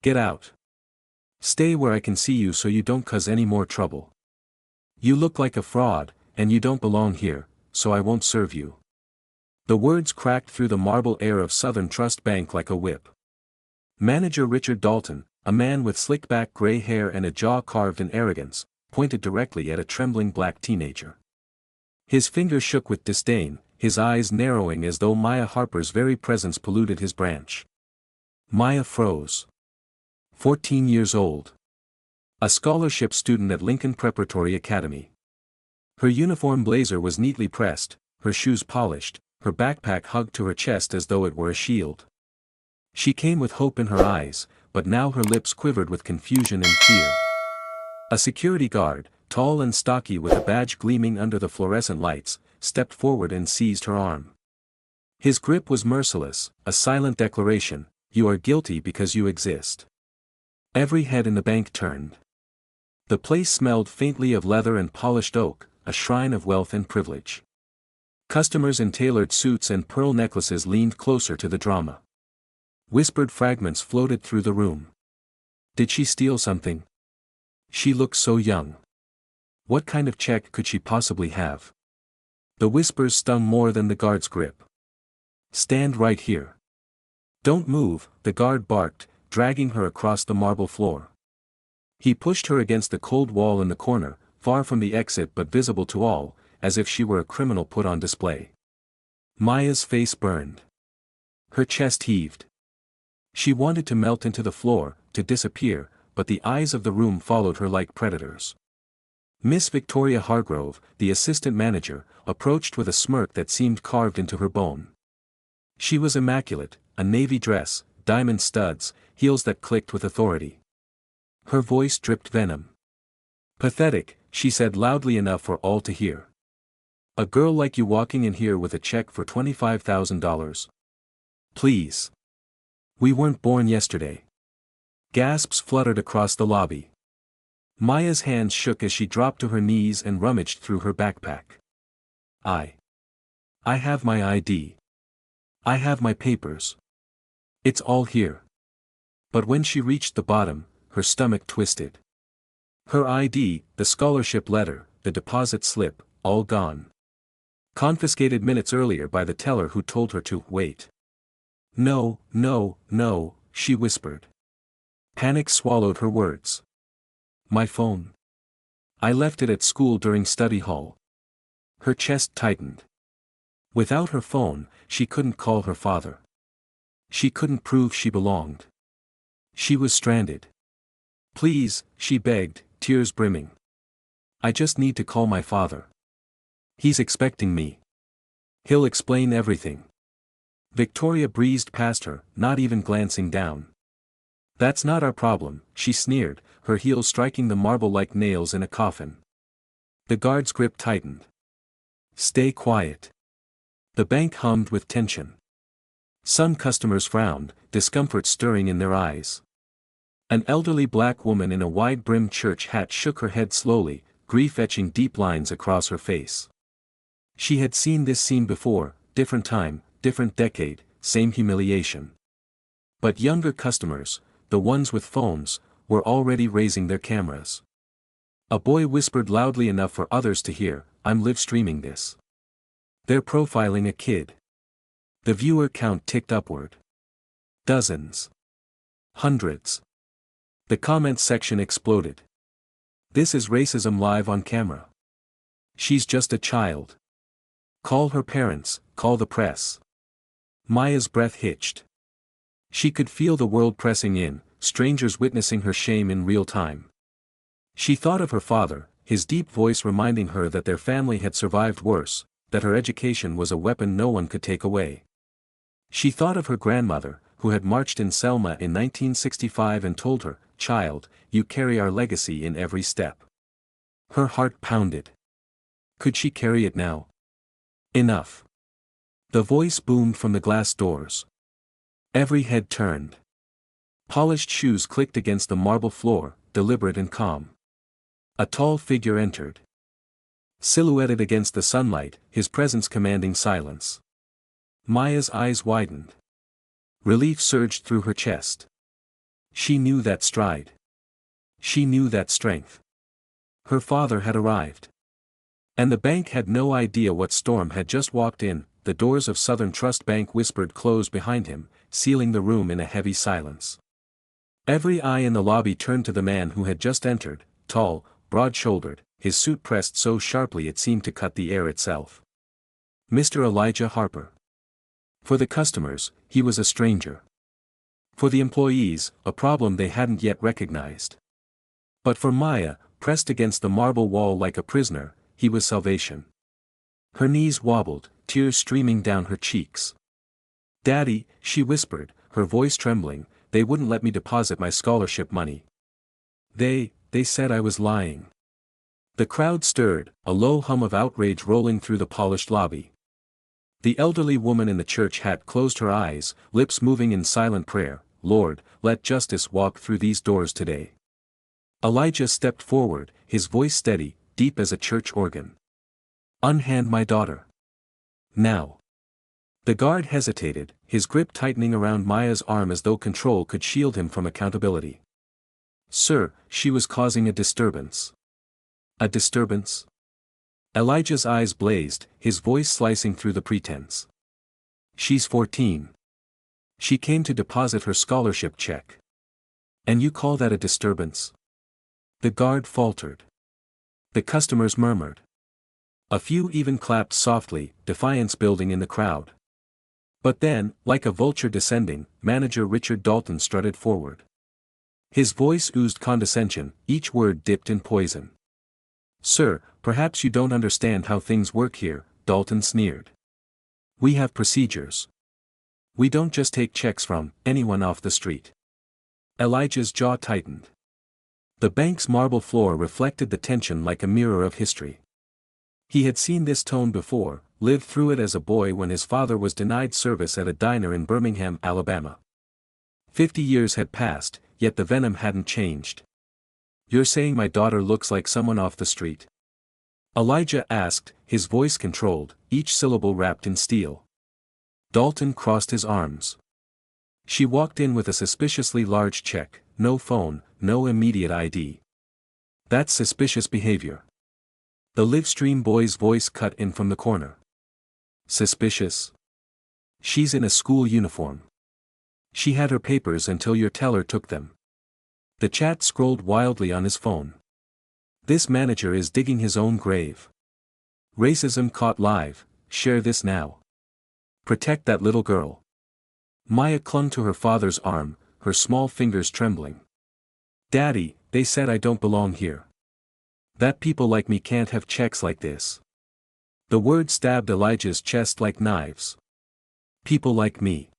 Get out. Stay where I can see you so you don't cause any more trouble. You look like a fraud, and you don't belong here, so I won't serve you. The words cracked through the marble air of Southern Trust Bank like a whip. Manager Richard Dalton, a man with slick-back gray hair and a jaw carved in arrogance, pointed directly at a trembling black teenager. His fingers shook with disdain, his eyes narrowing as though Maya Harper's very presence polluted his branch. Maya froze. 14 years old. A scholarship student at Lincoln Preparatory Academy. Her uniform blazer was neatly pressed, her shoes polished, her backpack hugged to her chest as though it were a shield. She came with hope in her eyes, but now her lips quivered with confusion and fear. A security guard, tall and stocky with a badge gleaming under the fluorescent lights, stepped forward and seized her arm. His grip was merciless, a silent declaration, "You are guilty because you exist." Every head in the bank turned. The place smelled faintly of leather and polished oak, a shrine of wealth and privilege. Customers in tailored suits and pearl necklaces leaned closer to the drama. Whispered fragments floated through the room. Did she steal something? She looked so young. What kind of check could she possibly have? The whispers stung more than the guard's grip. Stand right here. Don't move, the guard barked, dragging her across the marble floor. He pushed her against the cold wall in the corner, far from the exit but visible to all, as if she were a criminal put on display. Maya's face burned. Her chest heaved. She wanted to melt into the floor, to disappear, but the eyes of the room followed her like predators. Miss Victoria Hargrove, the assistant manager, approached with a smirk that seemed carved into her bone. She was immaculate, a navy dress, diamond studs, heels that clicked with authority. Her voice dripped venom. "Pathetic," she said loudly enough for all to hear. "A girl like you walking in here with a check for $25,000. Please. We weren't born yesterday." Gasps fluttered across the lobby. Maya's hands shook as she dropped to her knees and rummaged through her backpack. I have my ID. I have my papers. It's all here." But when she reached the bottom, her stomach twisted. Her ID, the scholarship letter, the deposit slip, all gone. Confiscated minutes earlier by the teller who told her to wait. "No, no, no," she whispered. Panic swallowed her words. "My phone. I left it at school during study hall." Her chest tightened. Without her phone, she couldn't call her father. She couldn't prove she belonged. She was stranded. "Please," she begged, tears brimming. "I just need to call my father. He's expecting me. He'll explain everything." Victoria breezed past her, not even glancing down. "That's not our problem," she sneered, her heels striking the marble like nails in a coffin. The guard's grip tightened. "Stay quiet." The bank hummed with tension. Some customers frowned, discomfort stirring in their eyes. An elderly black woman in a wide-brimmed church hat shook her head slowly, grief etching deep lines across her face. She had seen this scene before, different time, different decade, same humiliation. But younger customers, the ones with phones, were already raising their cameras. A boy whispered loudly enough for others to hear, "I'm live streaming this. They're profiling a kid." The viewer count ticked upward. Dozens. Hundreds. The comments section exploded. "This is racism live on camera. She's just a child. Call her parents, call the press." Maya's breath hitched. She could feel the world pressing in, strangers witnessing her shame in real time. She thought of her father, his deep voice reminding her that their family had survived worse, that her education was a weapon no one could take away. She thought of her grandmother, who had marched in Selma in 1965 and told her, "Child, you carry our legacy in every step." Her heart pounded. Could she carry it now? Enough. The voice boomed from the glass doors. Every head turned. Polished shoes clicked against the marble floor, deliberate and calm. A tall figure entered. Silhouetted against the sunlight, his presence commanding silence. Maya's eyes widened. Relief surged through her chest. She knew that stride. She knew that strength. Her father had arrived. And the bank had no idea what storm had just walked in. The doors of Southern Trust Bank whispered closed behind him, sealing the room in a heavy silence. Every eye in the lobby turned to the man who had just entered, tall, broad-shouldered, his suit pressed so sharply it seemed to cut the air itself. Mr. Elijah Harper. For the customers, he was a stranger. For the employees, a problem they hadn't yet recognized. But for Maya, pressed against the marble wall like a prisoner, he was salvation. Her knees wobbled, tears streaming down her cheeks. "Daddy," she whispered, her voice trembling, "they wouldn't let me deposit my scholarship money. They said I was lying." The crowd stirred, a low hum of outrage rolling through the polished lobby. The elderly woman in the church hat closed her eyes, lips moving in silent prayer. "Lord, let justice walk through these doors today." Elijah stepped forward, his voice steady, deep as a church organ. "Unhand my daughter. Now." The guard hesitated, his grip tightening around Maya's arm as though control could shield him from accountability. "Sir, she was causing a disturbance." "A disturbance?" Elijah's eyes blazed, his voice slicing through the pretense. "She's 14. She came to deposit her scholarship check. And you call that a disturbance?" The guard faltered. The customers murmured. A few even clapped softly, defiance building in the crowd. But then, like a vulture descending, manager Richard Dalton strutted forward. His voice oozed condescension, each word dipped in poison. "Sir, perhaps you don't understand how things work here," Dalton sneered. "We have procedures. We don't just take checks from anyone off the street." Elijah's jaw tightened. The bank's marble floor reflected the tension like a mirror of history. He had seen this tone before, lived through it as a boy when his father was denied service at a diner in Birmingham, Alabama. 50 years had passed, yet the venom hadn't changed. "You're saying my daughter looks like someone off the street?" Elijah asked, his voice controlled, each syllable wrapped in steel. Dalton crossed his arms. "She walked in with a suspiciously large check, no phone, no immediate ID. That's suspicious behavior." The Livestream boy's voice cut in from the corner. "Suspicious? She's in a school uniform. She had her papers until your teller took them." The chat scrolled wildly on his phone. "This manager is digging his own grave. Racism caught live, share this now. Protect that little girl." Maya clung to her father's arm, her small fingers trembling. "Daddy, they said I don't belong here. That people like me can't have checks like this." The word stabbed Elijah's chest like knives. "People like me."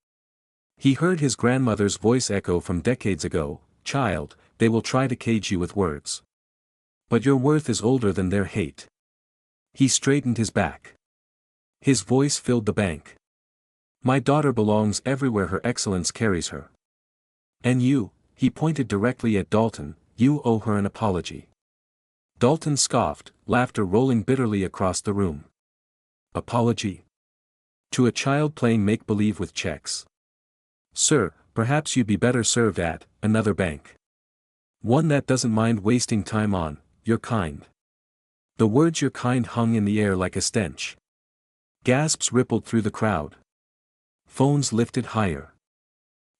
He heard his grandmother's voice echo from decades ago, "Child, they will try to cage you with words. But your worth is older than their hate." He straightened his back. His voice filled the bank. "My daughter belongs everywhere her excellence carries her. And you," he pointed directly at Dalton, "you owe her an apology." Dalton scoffed, laughter rolling bitterly across the room. "Apology? To a child playing make-believe with checks? Sir, perhaps you'd be better served at another bank. One that doesn't mind wasting time on your kind." The words "your kind" hung in the air like a stench. Gasps rippled through the crowd. Phones lifted higher.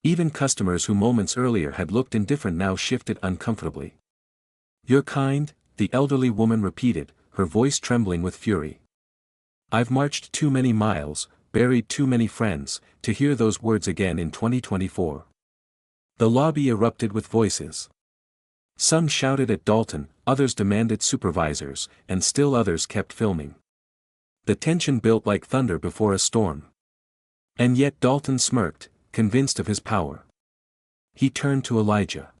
Even customers who moments earlier had looked indifferent now shifted uncomfortably. "Your kind," the elderly woman repeated, her voice trembling with fury. "I've marched too many miles, buried too many friends, to hear those words again in 2024. The lobby erupted with voices. Some shouted at Dalton, others demanded supervisors, and still others kept filming. The tension built like thunder before a storm. And yet Dalton smirked, convinced of his power. He turned to Elijah.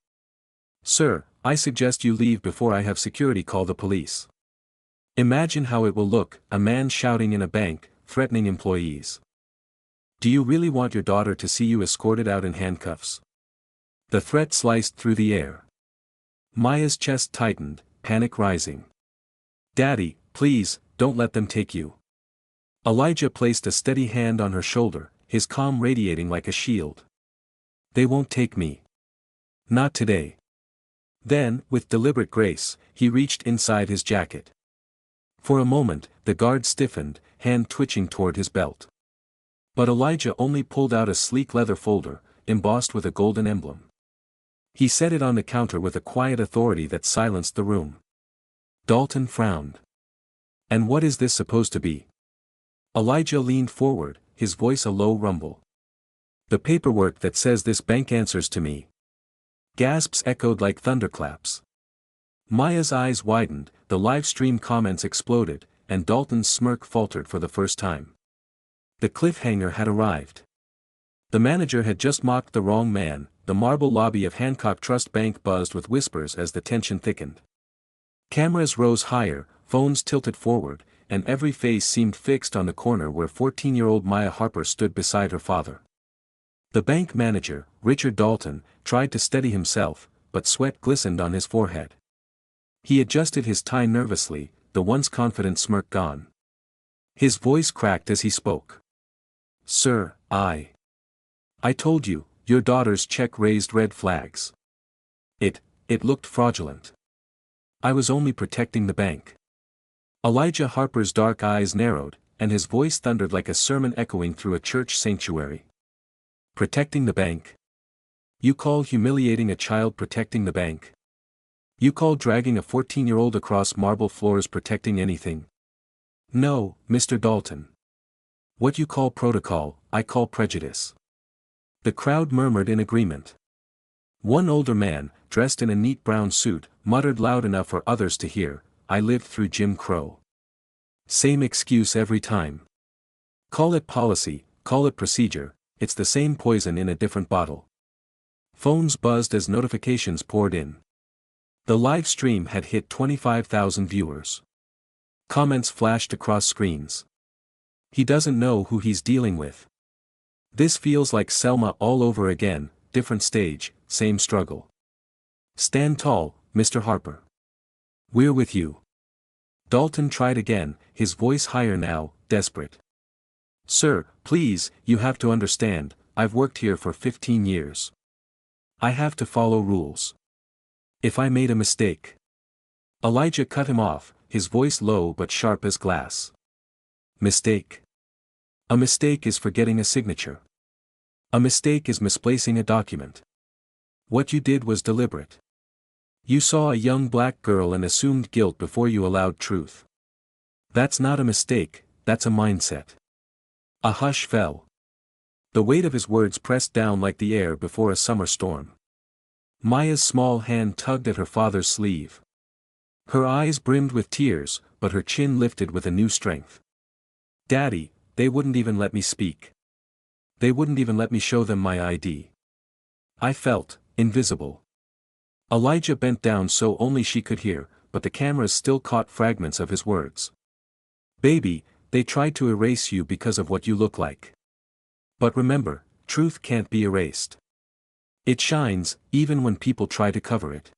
"Sir, I suggest you leave before I have security call the police. Imagine how it will look, a man shouting in a bank, threatening employees. Do you really want your daughter to see you escorted out in handcuffs?" The threat sliced through the air. Maya's chest tightened, panic rising. "Daddy, please, don't let them take you." Elijah placed a steady hand on her shoulder, his calm radiating like a shield. "They won't take me. Not today. Then, with deliberate grace, he reached inside his jacket. For a moment, the guard stiffened, hand twitching toward his belt. But Elijah only pulled out a sleek leather folder, embossed with a golden emblem. He set it on the counter with a quiet authority that silenced the room. Dalton frowned. And what is this supposed to be? Elijah leaned forward, his voice a low rumble. The paperwork that says this bank answers to me. Gasps echoed like thunderclaps. Maya's eyes widened, the live stream comments exploded, and Dalton's smirk faltered for the first time. The cliffhanger had arrived. The manager had just mocked the wrong man. The marble lobby of Hancock Trust Bank buzzed with whispers as the tension thickened. Cameras rose higher, phones tilted forward, and every face seemed fixed on the corner where 14-year-old Maya Harper stood beside her father. The bank manager, Richard Dalton, tried to steady himself, but sweat glistened on his forehead. He adjusted his tie nervously, the once confident smirk gone. His voice cracked as he spoke. "Sir, I told you, your daughter's check raised red flags. It looked fraudulent. I was only protecting the bank." Elijah Harper's dark eyes narrowed, and his voice thundered like a sermon echoing through a church sanctuary. Protecting the bank? You call humiliating a child protecting the bank? You call dragging a 14-year-old across marble floors protecting anything? No, Mr. Dalton. What you call protocol, I call prejudice. The crowd murmured in agreement. One older man, dressed in a neat brown suit, muttered loud enough for others to hear, "I lived through Jim Crow." Same excuse every time. Call it policy, call it procedure, it's the same poison in a different bottle. Phones buzzed as notifications poured in. The live stream had hit 25,000 viewers. Comments flashed across screens. He doesn't know who he's dealing with. This feels like Selma all over again, different stage, same struggle. Stand tall, Mr. Harper. We're with you. Dalton tried again, his voice higher now, desperate. Sir, please, you have to understand, I've worked here for 15 years. I have to follow rules. If I made a mistake. Elijah cut him off, his voice low but sharp as glass. Mistake. A mistake is forgetting a signature. A mistake is misplacing a document. What you did was deliberate. You saw a young black girl and assumed guilt before you allowed truth. That's not a mistake, that's a mindset. A hush fell. The weight of his words pressed down like the air before a summer storm. Maya's small hand tugged at her father's sleeve. Her eyes brimmed with tears, but her chin lifted with a new strength. Daddy, they wouldn't even let me speak. They wouldn't even let me show them my ID. I felt invisible. Elijah bent down so only she could hear, but the cameras still caught fragments of his words. Baby, they tried to erase you because of what you look like. But remember, truth can't be erased. It shines, even when people try to cover it.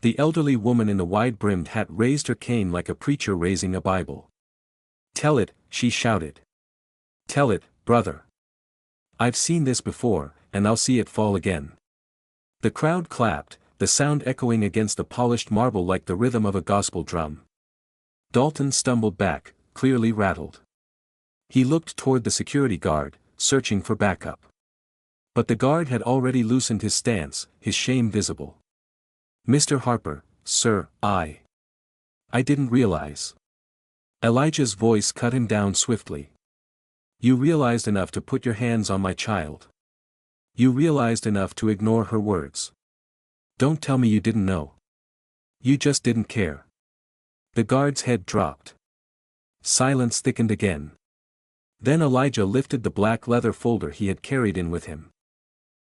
The elderly woman in the wide-brimmed hat raised her cane like a preacher raising a Bible. Tell it, she shouted. Tell it, brother. I've seen this before, and I'll see it fall again. The crowd clapped, the sound echoing against the polished marble like the rhythm of a gospel drum. Dalton stumbled back, clearly rattled. He looked toward the security guard, searching for backup. But the guard had already loosened his stance, his shame visible. Mr. Harper, sir, I didn't realize. Elijah's voice cut him down swiftly. You realized enough to put your hands on my child. You realized enough to ignore her words. Don't tell me you didn't know. You just didn't care. The guard's head dropped. Silence thickened again. Then Elijah lifted the black leather folder he had carried in with him.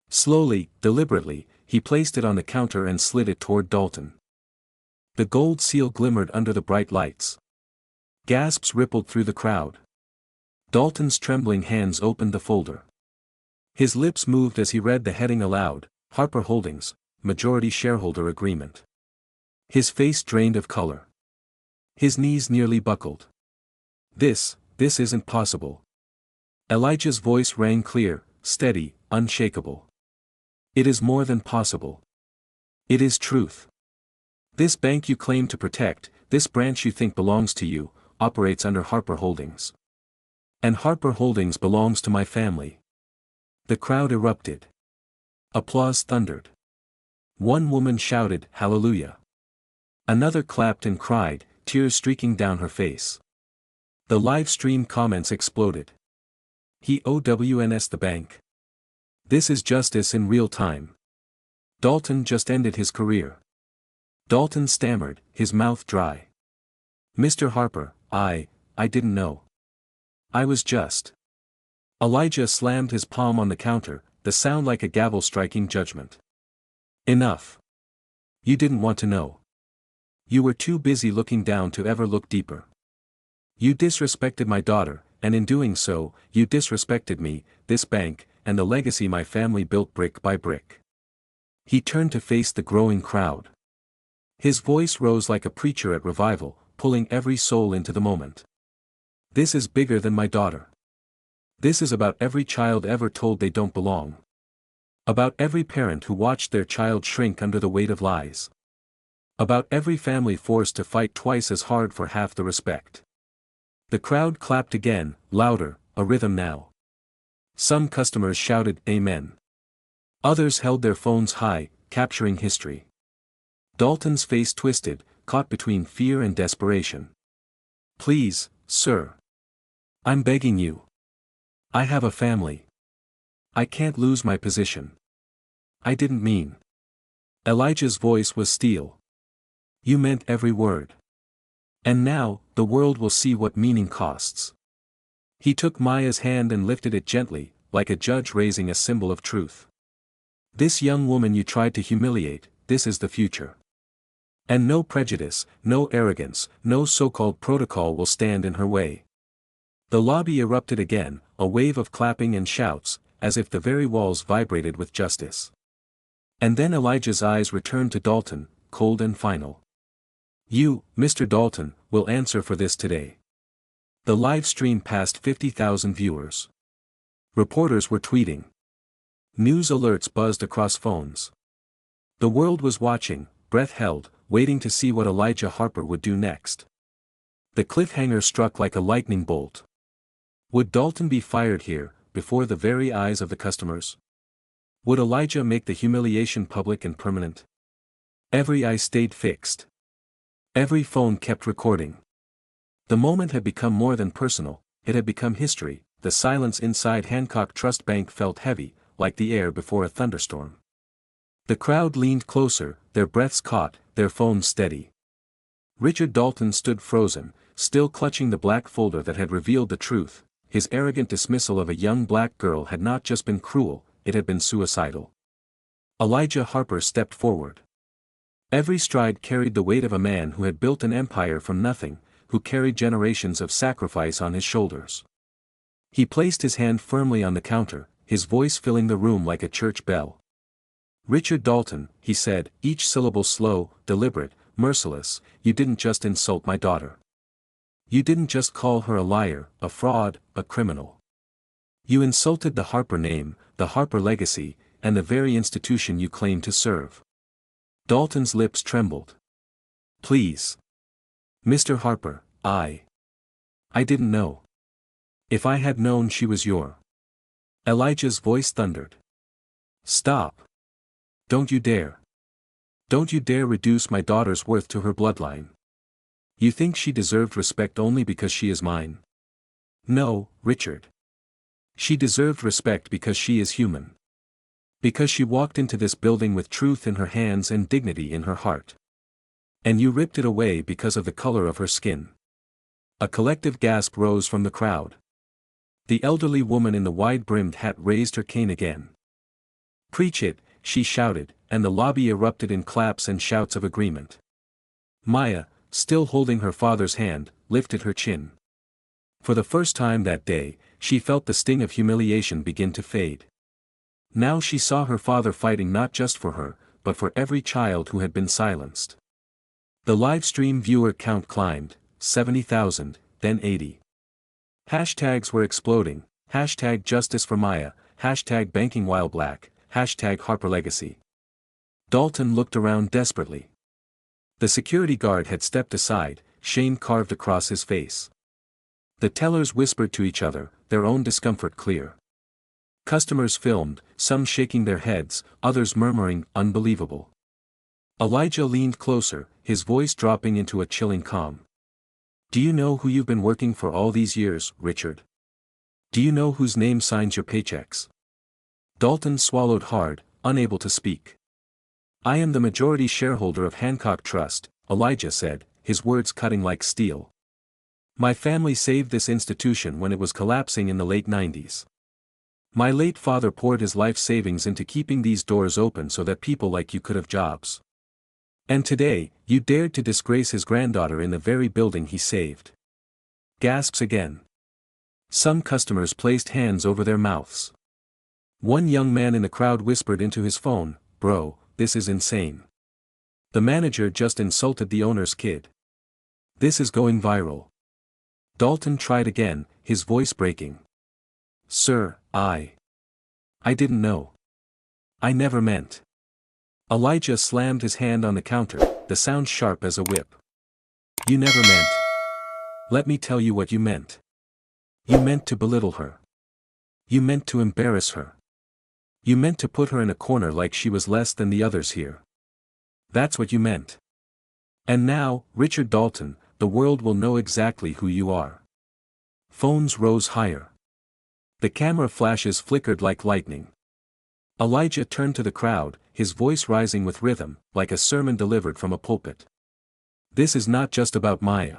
Slowly, deliberately, he placed it on the counter and slid it toward Dalton. The gold seal glimmered under the bright lights. Gasps rippled through the crowd. Dalton's trembling hands opened the folder. His lips moved as he read the heading aloud, Harper Holdings, Majority Shareholder Agreement. His face drained of color. His knees nearly buckled. This isn't possible. Elijah's voice rang clear, steady, unshakable. It is more than possible. It is truth. This bank you claim to protect, this branch you think belongs to you, operates under Harper Holdings. And Harper Holdings belongs to my family. The crowd erupted. Applause thundered. One woman shouted, "Hallelujah." Another clapped and cried, tears streaking down her face. The live stream comments exploded. He owns the bank. This is justice in real time. Dalton just ended his career. Dalton stammered, his mouth dry. "Mr. Harper, I didn't know. I was just." Elijah slammed his palm on the counter, the sound like a gavel striking judgment. "Enough. You didn't want to know. You were too busy looking down to ever look deeper. You disrespected my daughter, and in doing so, you disrespected me, this bank, and the legacy my family built brick by brick." He turned to face the growing crowd. His voice rose like a preacher at revival, pulling every soul into the moment. "This is bigger than my daughter. This is about every child ever told they don't belong. About every parent who watched their child shrink under the weight of lies. About every family forced to fight twice as hard for half the respect." The crowd clapped again, louder, a rhythm now. Some customers shouted, "Amen." Others held their phones high, capturing history. Dalton's face twisted, caught between fear and desperation. "Please, sir. I'm begging you. I have a family. I can't lose my position. I didn't mean." Elijah's voice was steel. "You meant every word. And now, the world will see what meaning costs." He took Maya's hand and lifted it gently, like a judge raising a symbol of truth. "This young woman you tried to humiliate, this is the future. And no prejudice, no arrogance, no so-called protocol will stand in her way." The lobby erupted again, a wave of clapping and shouts, as if the very walls vibrated with justice. And then Elijah's eyes returned to Dalton, cold and final. "You, Mr. Dalton, will answer for this today." The live stream passed 50,000 viewers. Reporters were tweeting. News alerts buzzed across phones. The world was watching, breath held, waiting to see what Elijah Harper would do next. The cliffhanger struck like a lightning bolt. Would Dalton be fired here, before the very eyes of the customers? Would Elijah make the humiliation public and permanent? Every eye stayed fixed. Every phone kept recording. The moment had become more than personal, it had become history. The silence inside Hancock Trust Bank felt heavy, like the air before a thunderstorm. The crowd leaned closer, their breaths caught, their phones steady. Richard Dalton stood frozen, still clutching the black folder that had revealed the truth. His arrogant dismissal of a young black girl had not just been cruel, it had been suicidal. Elijah Harper stepped forward. Every stride carried the weight of a man who had built an empire from nothing, who carried generations of sacrifice on his shoulders. He placed his hand firmly on the counter, his voice filling the room like a church bell. "Richard Dalton," he said, each syllable slow, deliberate, merciless, "you didn't just insult my daughter. You didn't just call her a liar, a fraud, a criminal. You insulted the Harper name, the Harper legacy, and the very institution you claim to serve." Dalton's lips trembled. "Please. Mr. Harper, I didn't know. If I had known she was your—" Elijah's voice thundered. "Stop. Don't you dare. Don't you dare reduce my daughter's worth to her bloodline. You think she deserved respect only because she is mine? No, Richard. She deserved respect because she is human. Because she walked into this building with truth in her hands and dignity in her heart. And you ripped it away because of the color of her skin." A collective gasp rose from the crowd. The elderly woman in the wide-brimmed hat raised her cane again. "Preach it," she shouted, and the lobby erupted in claps and shouts of agreement. Maya, still holding her father's hand, lifted her chin. For the first time that day, she felt the sting of humiliation begin to fade. Now she saw her father fighting not just for her, but for every child who had been silenced. The live stream viewer count climbed, 70,000, then 80. Hashtags were exploding, hashtag justice for Maya, hashtag banking while black, hashtag Harper legacy. Dalton looked around desperately. The security guard had stepped aside, shame carved across his face. The tellers whispered to each other, their own discomfort clear. Customers filmed, some shaking their heads, others murmuring, unbelievable. Elijah leaned closer, his voice dropping into a chilling calm. Do you know who you've been working for all these years, Richard? Do you know whose name signs your paychecks? Dalton swallowed hard, unable to speak. I am the majority shareholder of Hancock Trust, Elijah said, his words cutting like steel. My family saved this institution when it was collapsing in the late 90s. My late father poured his life savings into keeping these doors open so that people like you could have jobs. And today, you dared to disgrace his granddaughter in the very building he saved. Gasps again. Some customers placed hands over their mouths. One young man in the crowd whispered into his phone, Bro, this is insane. The manager just insulted the owner's kid. This is going viral. Dalton tried again, his voice breaking. Sir, I didn't know. I never meant. Elijah slammed his hand on the counter, the sound sharp as a whip. You never meant. Let me tell you what you meant. You meant to belittle her. You meant to embarrass her. You meant to put her in a corner like she was less than the others here. That's what you meant. And now, Richard Dalton, the world will know exactly who you are. Phones rose higher. The camera flashes flickered like lightning. Elijah turned to the crowd, his voice rising with rhythm, like a sermon delivered from a pulpit. This is not just about Maya.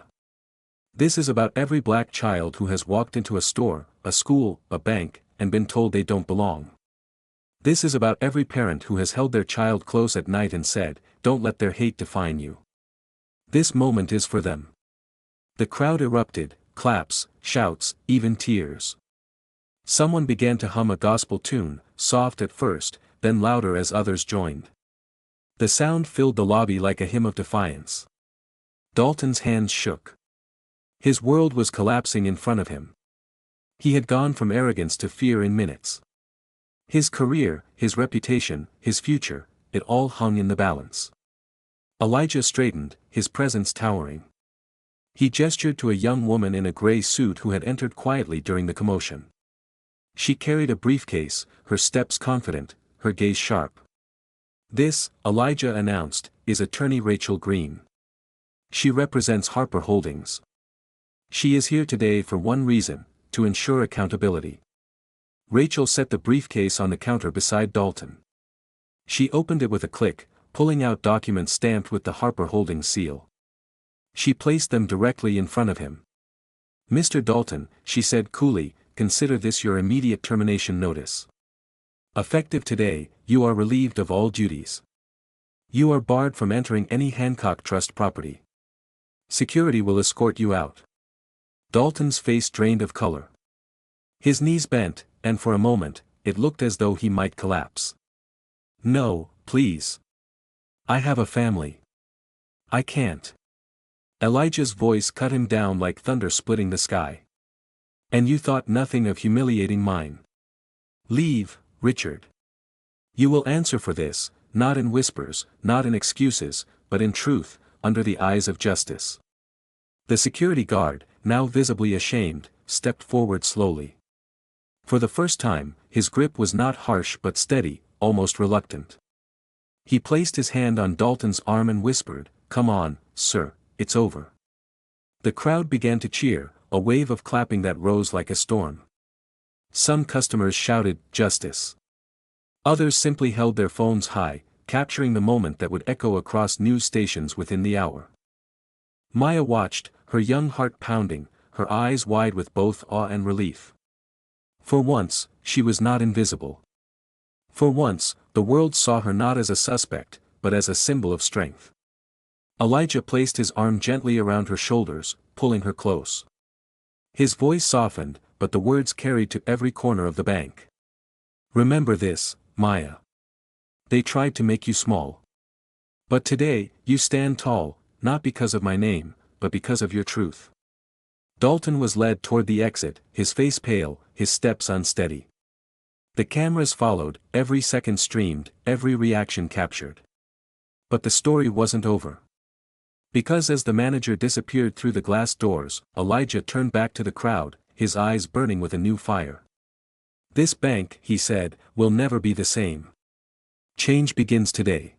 This is about every black child who has walked into a store, a school, a bank, and been told they don't belong. This is about every parent who has held their child close at night and said, don't let their hate define you. This moment is for them. The crowd erupted, claps, shouts, even tears. Someone began to hum a gospel tune, soft at first, then louder as others joined. The sound filled the lobby like a hymn of defiance. Dalton's hands shook. His world was collapsing in front of him. He had gone from arrogance to fear in minutes. His career, his reputation, his future, it all hung in the balance. Elijah straightened, his presence towering. He gestured to a young woman in a gray suit who had entered quietly during the commotion. She carried a briefcase, her steps confident, her gaze sharp. This, Elijah announced, is attorney Rachel Green. She represents Harper Holdings. She is here today for one reason, to ensure accountability. Rachel set the briefcase on the counter beside Dalton. She opened it with a click, pulling out documents stamped with the Harper Holdings seal. She placed them directly in front of him. Mr. Dalton, she said coolly, consider this your immediate termination notice. Effective today, you are relieved of all duties. You are barred from entering any Hancock Trust property. Security will escort you out. Dalton's face drained of color. His knees bent, and for a moment, it looked as though he might collapse. No, please. I have a family. I can't. Elijah's voice cut him down like thunder splitting the sky. And you thought nothing of humiliating mine. Leave, Richard. You will answer for this, not in whispers, not in excuses, but in truth, under the eyes of justice. The security guard, now visibly ashamed, stepped forward slowly. For the first time, his grip was not harsh but steady, almost reluctant. He placed his hand on Dalton's arm and whispered, "Come on, sir, it's over." The crowd began to cheer, a wave of clapping that rose like a storm. Some customers shouted, "Justice." Others simply held their phones high, capturing the moment that would echo across news stations within the hour. Maya watched, her young heart pounding, her eyes wide with both awe and relief. For once, she was not invisible. For once, the world saw her not as a suspect, but as a symbol of strength. Elijah placed his arm gently around her shoulders, pulling her close. His voice softened, but the words carried to every corner of the bank. Remember this, Maya. They tried to make you small. But today, you stand tall, not because of my name, but because of your truth. Dalton was led toward the exit, his face pale, his steps unsteady. The cameras followed, every second streamed, every reaction captured. But the story wasn't over. Because as the manager disappeared through the glass doors, Elijah turned back to the crowd, his eyes burning with a new fire. "This bank," he said, "will never be the same. Change begins today."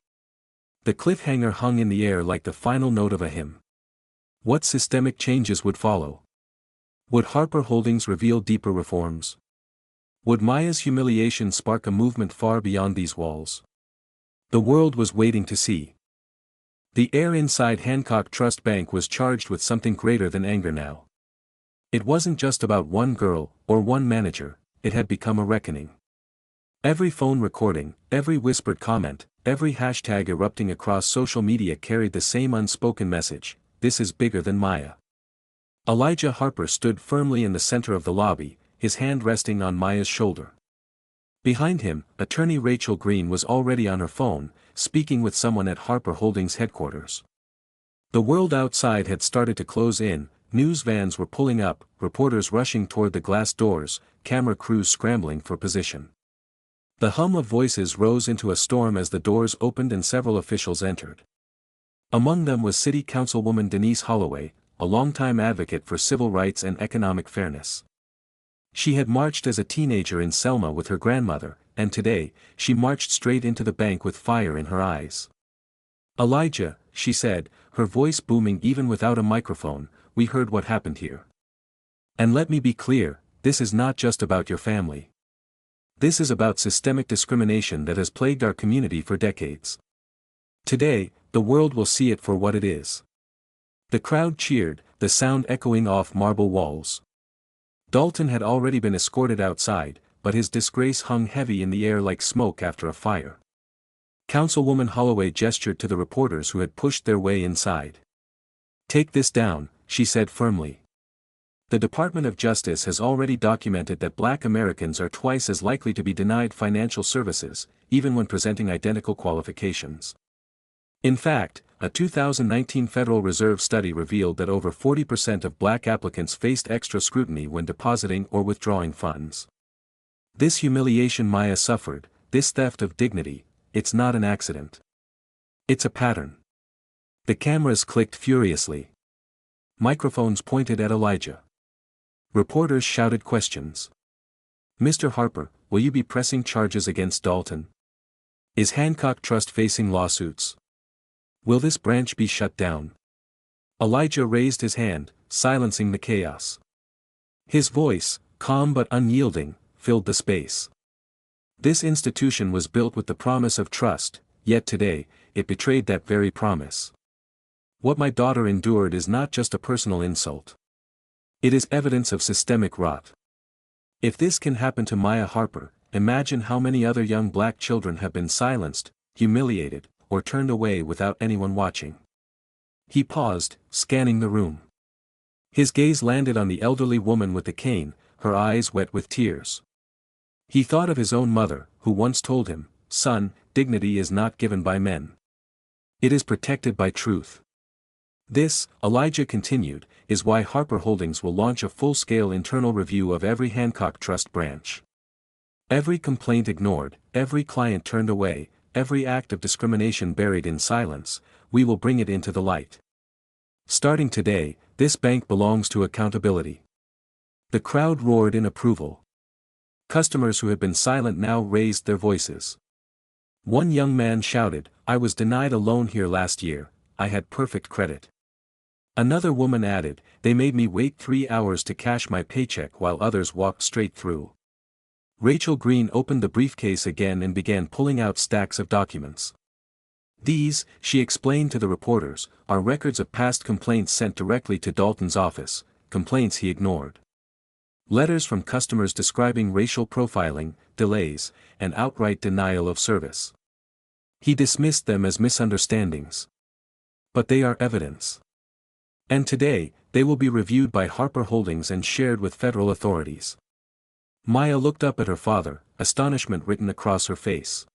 The cliffhanger hung in the air like the final note of a hymn. What systemic changes would follow? Would Harper Holdings reveal deeper reforms? Would Maya's humiliation spark a movement far beyond these walls? The world was waiting to see. The air inside Hancock Trust Bank was charged with something greater than anger now. It wasn't just about one girl, or one manager, it had become a reckoning. Every phone recording, every whispered comment, every hashtag erupting across social media carried the same unspoken message: this is bigger than Maya. Elijah Harper stood firmly in the center of the lobby, his hand resting on Maya's shoulder. Behind him, attorney Rachel Green was already on her phone, speaking with someone at Harper Holdings headquarters. The world outside had started to close in, news vans were pulling up, reporters rushing toward the glass doors, camera crews scrambling for position. The hum of voices rose into a storm as the doors opened and several officials entered. Among them was City Councilwoman Denise Holloway, a longtime advocate for civil rights and economic fairness. She had marched as a teenager in Selma with her grandmother, and today, she marched straight into the bank with fire in her eyes. "Elijah," she said, her voice booming even without a microphone, "we heard what happened here. And let me be clear, this is not just about your family. This is about systemic discrimination that has plagued our community for decades. Today, the world will see it for what it is." The crowd cheered, the sound echoing off marble walls. Dalton had already been escorted outside, but his disgrace hung heavy in the air like smoke after a fire. Councilwoman Holloway gestured to the reporters who had pushed their way inside. "Take this down," she said firmly. "The Department of Justice has already documented that Black Americans are twice as likely to be denied financial services, even when presenting identical qualifications. In fact, a 2019 Federal Reserve study revealed that over 40% of Black applicants faced extra scrutiny when depositing or withdrawing funds. This humiliation Maya suffered, this theft of dignity, it's not an accident. It's a pattern." The cameras clicked furiously. Microphones pointed at Elijah. Reporters shouted questions. "Mr. Harper, will you be pressing charges against Dalton? Is Hancock Trust facing lawsuits? Will this branch be shut down?" Elijah raised his hand, silencing the chaos. His voice, calm but unyielding, filled the space. This institution was built with the promise of trust, yet today, it betrayed that very promise. What my daughter endured is not just a personal insult. It is evidence of systemic rot. If this can happen to Maya Harper, imagine how many other young Black children have been silenced, humiliated, or turned away without anyone watching. He paused, scanning the room. His gaze landed on the elderly woman with the cane, her eyes wet with tears. He thought of his own mother, who once told him, "Son, dignity is not given by men. It is protected by truth." This, Elijah continued, is why Harper Holdings will launch a full-scale internal review of every Hancock Trust branch. Every complaint ignored, every client turned away, every act of discrimination buried in silence, we will bring it into the light. Starting today, this bank belongs to accountability. The crowd roared in approval. Customers who had been silent now raised their voices. One young man shouted, "I was denied a loan here last year, I had perfect credit." Another woman added, "They made me wait 3 hours to cash my paycheck while others walked straight through." Rachel Green opened the briefcase again and began pulling out stacks of documents. "These," she explained to the reporters, "are records of past complaints sent directly to Dalton's office, complaints he ignored. Letters from customers describing racial profiling, delays, and outright denial of service. He dismissed them as misunderstandings. But they are evidence. And today, they will be reviewed by Harper Holdings and shared with federal authorities." Maya looked up at her father, astonishment written across her face.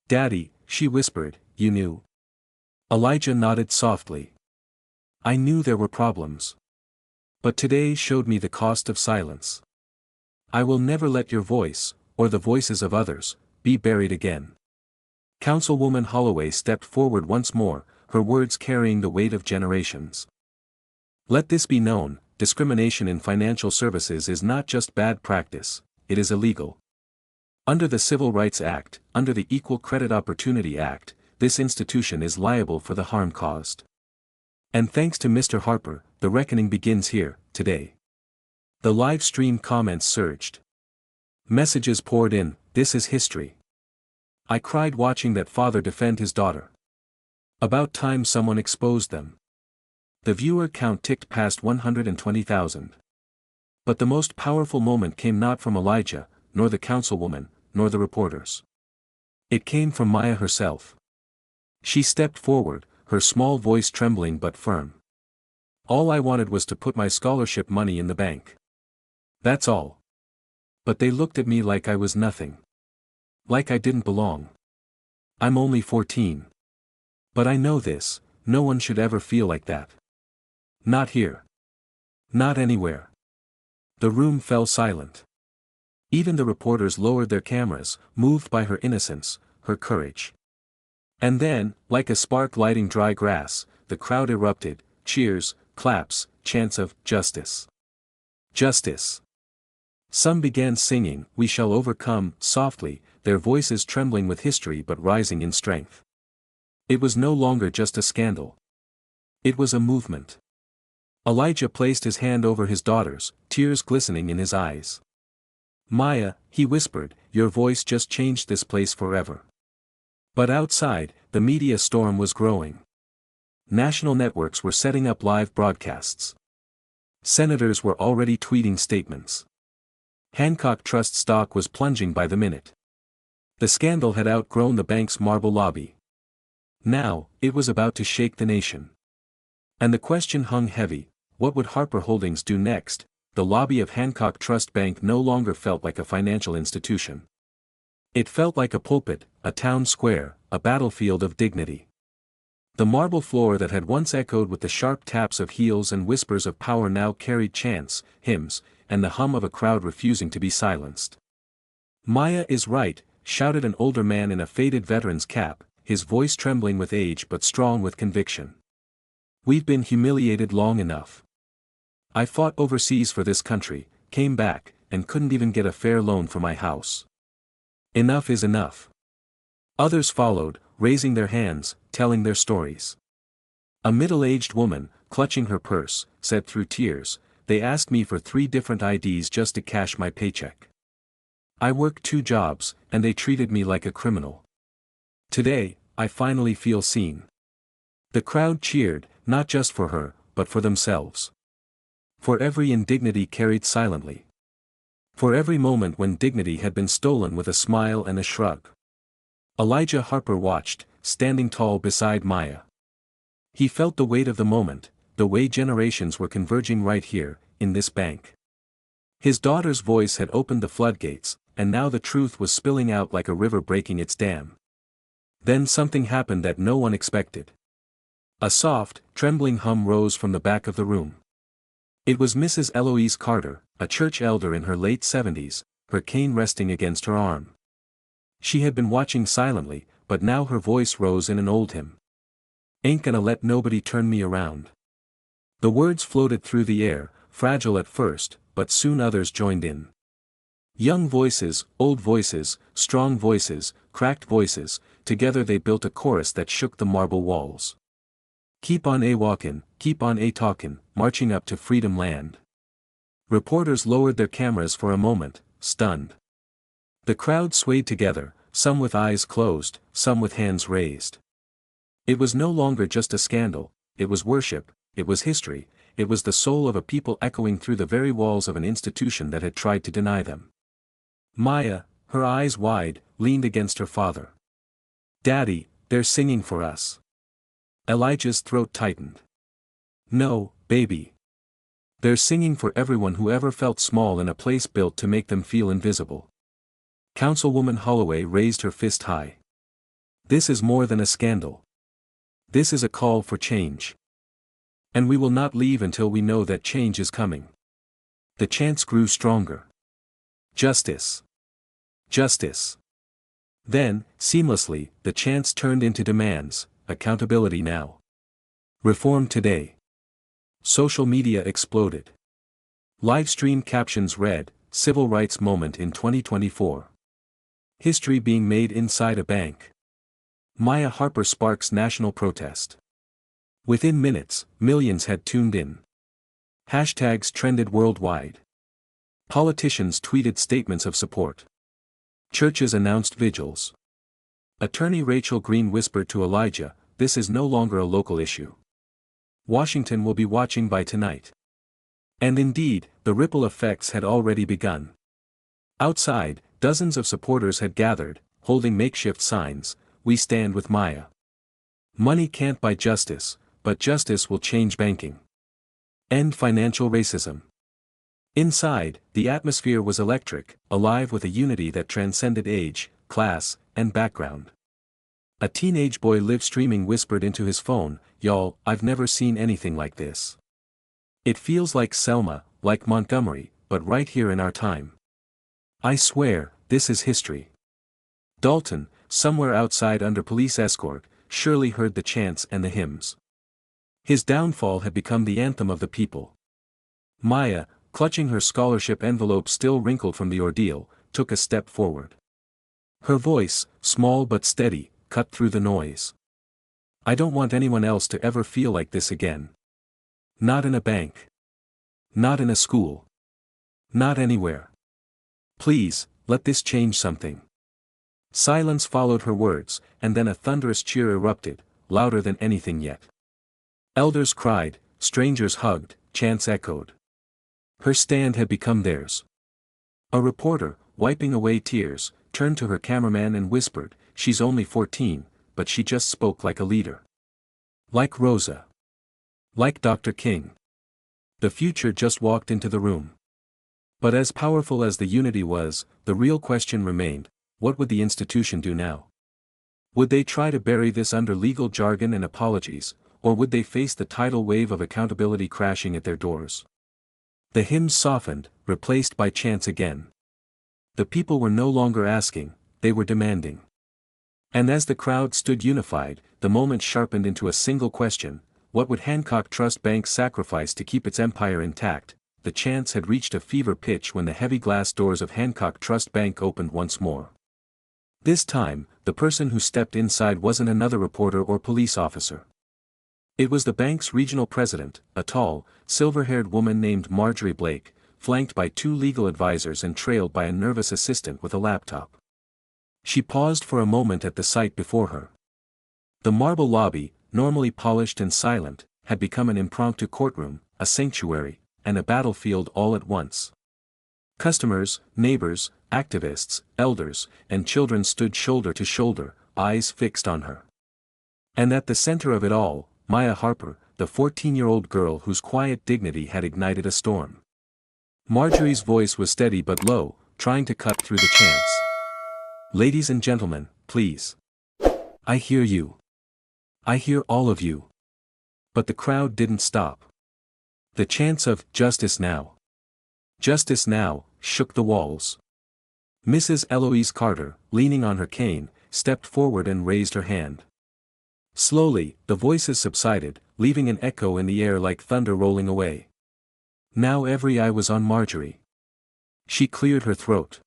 "Daddy," she whispered, "you knew?" Elijah nodded softly. "I knew there were problems. But today showed me the cost of silence. I will never let your voice, or the voices of others, be buried again." Councilwoman Holloway stepped forward once more, her words carrying the weight of generations. Let this be known, discrimination in financial services is not just bad practice, it is illegal. Under the Civil Rights Act, under the Equal Credit Opportunity Act, this institution is liable for the harm caused. And thanks to Mr. Harper, the reckoning begins here, today. The live stream comments surged. Messages poured in, this is history. I cried watching that father defend his daughter. About time someone exposed them. The viewer count ticked past 120,000. But the most powerful moment came not from Elijah, nor the councilwoman, nor the reporters. It came from Maya herself. She stepped forward, her small voice trembling but firm. All I wanted was to put my scholarship money in the bank. That's all. But they looked at me like I was nothing. Like I didn't belong. I'm only 14. But I know this, no one should ever feel like that. Not here. Not anywhere. The room fell silent. Even the reporters lowered their cameras, moved by her innocence, her courage. And then, like a spark lighting dry grass, the crowd erupted, cheers, claps, chants of justice. Justice. Some began singing, "We Shall Overcome," softly, their voices trembling with history but rising in strength. It was no longer just a scandal. It was a movement. Elijah placed his hand over his daughter's, tears glistening in his eyes. "Maya," he whispered, "your voice just changed this place forever." But outside, the media storm was growing. National networks were setting up live broadcasts. Senators were already tweeting statements. Hancock Trust stock was plunging by the minute. The scandal had outgrown the bank's marble lobby. Now, it was about to shake the nation. And the question hung heavy, what would Harper Holdings do next? The lobby of Hancock Trust Bank no longer felt like a financial institution. It felt like a pulpit, a town square, a battlefield of dignity. The marble floor that had once echoed with the sharp taps of heels and whispers of power now carried chants, hymns, and the hum of a crowd refusing to be silenced. "Maya is right," shouted an older man in a faded veteran's cap, his voice trembling with age but strong with conviction. "We've been humiliated long enough. I fought overseas for this country, came back, and couldn't even get a fair loan for my house. Enough is enough." Others followed, raising their hands, telling their stories. A middle-aged woman, clutching her purse, said through tears, "They asked me for 3 different IDs just to cash my paycheck. I worked 2 jobs, and they treated me like a criminal. Today, I finally feel seen." The crowd cheered, not just for her, but for themselves. For every indignity carried silently. For every moment when dignity had been stolen with a smile and a shrug. Elijah Harper watched, standing tall beside Maya. He felt the weight of the moment, the way generations were converging right here, in this bank. His daughter's voice had opened the floodgates, and now the truth was spilling out like a river breaking its dam. Then something happened that no one expected. A soft, trembling hum rose from the back of the room. It was Mrs. Eloise Carter, a church elder in her late 70s, her cane resting against her arm. She had been watching silently, but now her voice rose in an old hymn. "Ain't gonna let nobody turn me around." The words floated through the air, fragile at first, but soon others joined in. Young voices, old voices, strong voices, cracked voices, together they built a chorus that shook the marble walls. "Keep on a walkin', keep on a talkin', marching up to freedom land." Reporters lowered their cameras for a moment, stunned. The crowd swayed together, some with eyes closed, some with hands raised. It was no longer just a scandal, it was worship, it was history, it was the soul of a people echoing through the very walls of an institution that had tried to deny them. Maya, her eyes wide, leaned against her father. "Daddy, they're singing for us." Elijah's throat tightened. "No, baby. They're singing for everyone who ever felt small in a place built to make them feel invisible." Councilwoman Holloway raised her fist high. "This is more than a scandal. This is a call for change. And we will not leave until we know that change is coming." The chants grew stronger. "Justice. Justice. Then, seamlessly, the chants turned into demands: accountability now. Reform today. Social media exploded. Livestream captions read, Civil Rights Moment in 2024. History being made inside a bank. Maya Harper sparks national protest. Within minutes, millions had tuned in. Hashtags trended worldwide. Politicians tweeted statements of support. Churches announced vigils. Attorney Rachel Green whispered to Elijah, "This is no longer a local issue. Washington will be watching by tonight." And indeed, the ripple effects had already begun. Outside, dozens of supporters had gathered, holding makeshift signs, "We stand with Maya. Money can't buy justice, but justice will change banking. End financial racism." Inside, the atmosphere was electric, alive with a unity that transcended age, class, and background. A teenage boy live streaming whispered into his phone, "Y'all, I've never seen anything like this. It feels like Selma, like Montgomery, but right here in our time. I swear, this is history." Dalton, somewhere outside under police escort, surely heard the chants and the hymns. His downfall had become the anthem of the people. Maya, clutching her scholarship envelope still wrinkled from the ordeal, took a step forward. Her voice, small but steady, cut through the noise. "I don't want anyone else to ever feel like this again. Not in a bank. Not in a school. Not anywhere. Please, let this change something." Silence followed her words, and then a thunderous cheer erupted, louder than anything yet. Elders cried, strangers hugged, chants echoed. Her stand had become theirs. A reporter, wiping away tears, turned to her cameraman and whispered, "She's only 14, but she just spoke like a leader. Like Rosa. Like Dr. King. The future just walked into the room." But as powerful as the unity was, the real question remained: what would the institution do now? Would they try to bury this under legal jargon and apologies, or would they face the tidal wave of accountability crashing at their doors? The hymns softened, replaced by chants again. The people were no longer asking, they were demanding. And as the crowd stood unified, the moment sharpened into a single question: what would Hancock Trust Bank sacrifice to keep its empire intact? The chants had reached a fever pitch when the heavy glass doors of Hancock Trust Bank opened once more. This time, the person who stepped inside wasn't another reporter or police officer. It was the bank's regional president, a tall, silver-haired woman named Marjorie Blake, flanked by 2 legal advisors and trailed by a nervous assistant with a laptop. She paused for a moment at the sight before her. The marble lobby, normally polished and silent, had become an impromptu courtroom, a sanctuary, and a battlefield all at once. Customers, neighbors, activists, elders, and children stood shoulder to shoulder, eyes fixed on her. And at the center of it all, Maya Harper, the 14-year-old girl whose quiet dignity had ignited a storm. Marjorie's voice was steady but low, trying to cut through the chants. "Ladies and gentlemen, please. I hear you. I hear all of you." But the crowd didn't stop. The chants of "Justice now. Justice now," shook the walls. Mrs. Eloise Carter, leaning on her cane, stepped forward and raised her hand. Slowly, the voices subsided, leaving an echo in the air like thunder rolling away. Now every eye was on Marjorie. She cleared her throat.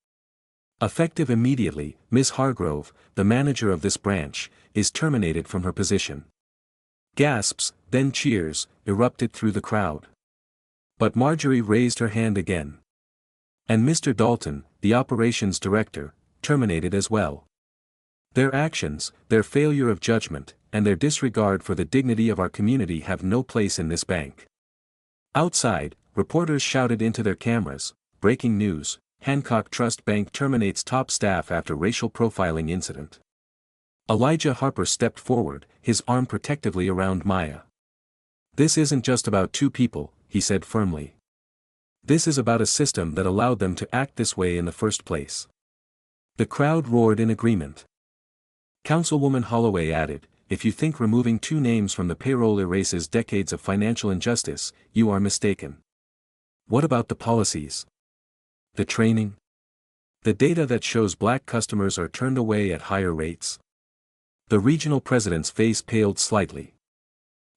"Effective immediately, Miss Hargrove, the manager of this branch, is terminated from her position." Gasps, then cheers, erupted through the crowd. But Marjorie raised her hand again. "And Mr. Dalton, the operations director, terminated as well. Their actions, their failure of judgment, and their disregard for the dignity of our community have no place in this bank." Outside, reporters shouted into their cameras, "Breaking news, Hancock Trust Bank terminates top staff after racial profiling incident." Elijah Harper stepped forward, his arm protectively around Maya. "This isn't just about 2 people," he said firmly. "This is about a system that allowed them to act this way in the first place." The crowd roared in agreement. Councilwoman Holloway added, "If you think removing 2 names from the payroll erases decades of financial injustice, you are mistaken. What about the policies? The training? The data that shows black customers are turned away at higher rates. The regional president's face paled slightly.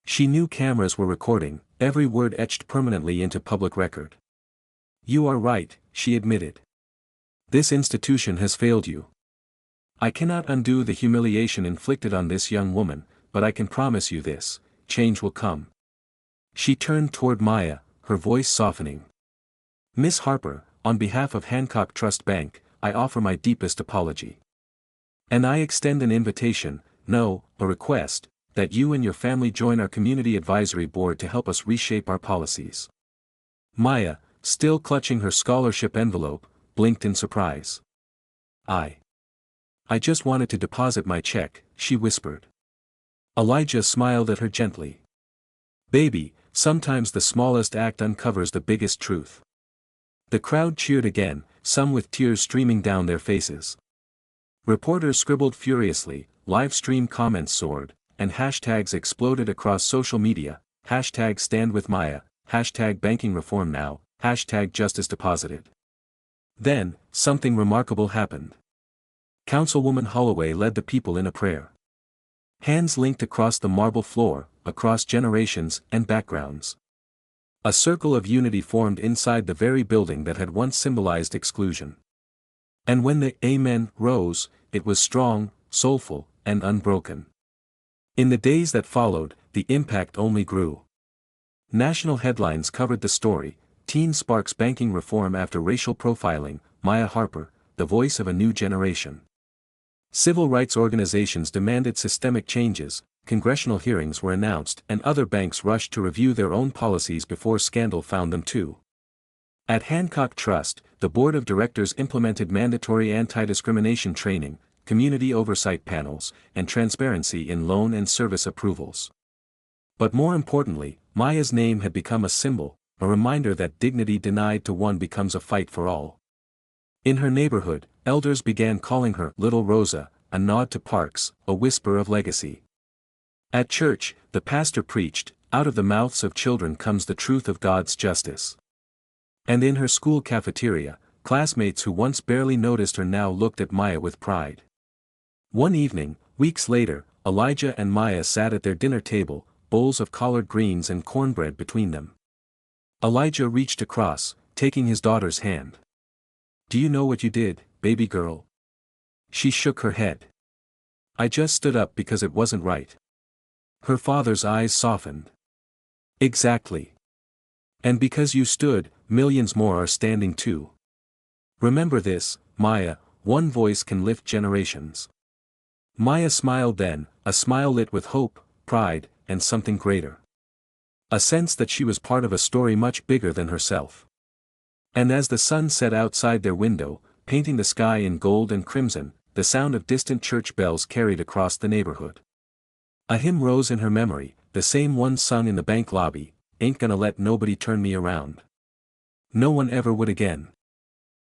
She knew cameras were recording, every word etched permanently into public record. You are right, she admitted. This institution has failed you. I cannot undo the humiliation inflicted on this young woman, but I can promise you this: change will come. She turned toward Maya, her voice softening. Miss Harper, on behalf of Hancock Trust Bank, I offer my deepest apology. And I extend an invitation, no, a request, that you and your family join our community advisory board to help us reshape our policies. Maya, still clutching her scholarship envelope, blinked in surprise. I just wanted to deposit my check, she whispered. Elijah smiled at her gently. Baby, sometimes the smallest act uncovers the biggest truth. The crowd cheered again, some with tears streaming down their faces. Reporters scribbled furiously, live stream comments soared, and hashtags exploded across social media, hashtag stand with Maya, hashtag banking reform now, hashtag justice deposited. Then, something remarkable happened. Councilwoman Holloway led the people in a prayer. Hands linked across the marble floor, across generations and backgrounds. A circle of unity formed inside the very building that had once symbolized exclusion. And when the Amen rose, it was strong, soulful, and unbroken. In the days that followed, the impact only grew. National headlines covered the story: Teen sparks banking reform after racial profiling, Maya Harper, the voice of a new generation. Civil rights organizations demanded systemic changes, congressional hearings were announced, and other banks rushed to review their own policies before scandal found them too. At Hancock Trust, the board of directors implemented mandatory anti-discrimination training, community oversight panels, and transparency in loan and service approvals. But more importantly, Maya's name had become a symbol, a reminder that dignity denied to one becomes a fight for all. In her neighborhood, elders began calling her Little Rosa, a nod to Parks, a whisper of legacy. At church, the pastor preached, out of the mouths of children comes the truth of God's justice. And in her school cafeteria, classmates who once barely noticed her now looked at Maya with pride. One evening, weeks later, Elijah and Maya sat at their dinner table, bowls of collard greens and cornbread between them. Elijah reached across, taking his daughter's hand. Do you know what you did, baby girl? She shook her head. I just stood up because it wasn't right. Her father's eyes softened. Exactly. And because you stood, millions more are standing too. Remember this, Maya, one voice can lift generations. Maya smiled then, a smile lit with hope, pride, and something greater. A sense that she was part of a story much bigger than herself. And as the sun set outside their window, painting the sky in gold and crimson, the sound of distant church bells carried across the neighborhood. A hymn rose in her memory, the same one sung in the bank lobby: ain't gonna let nobody turn me around. No one ever would again.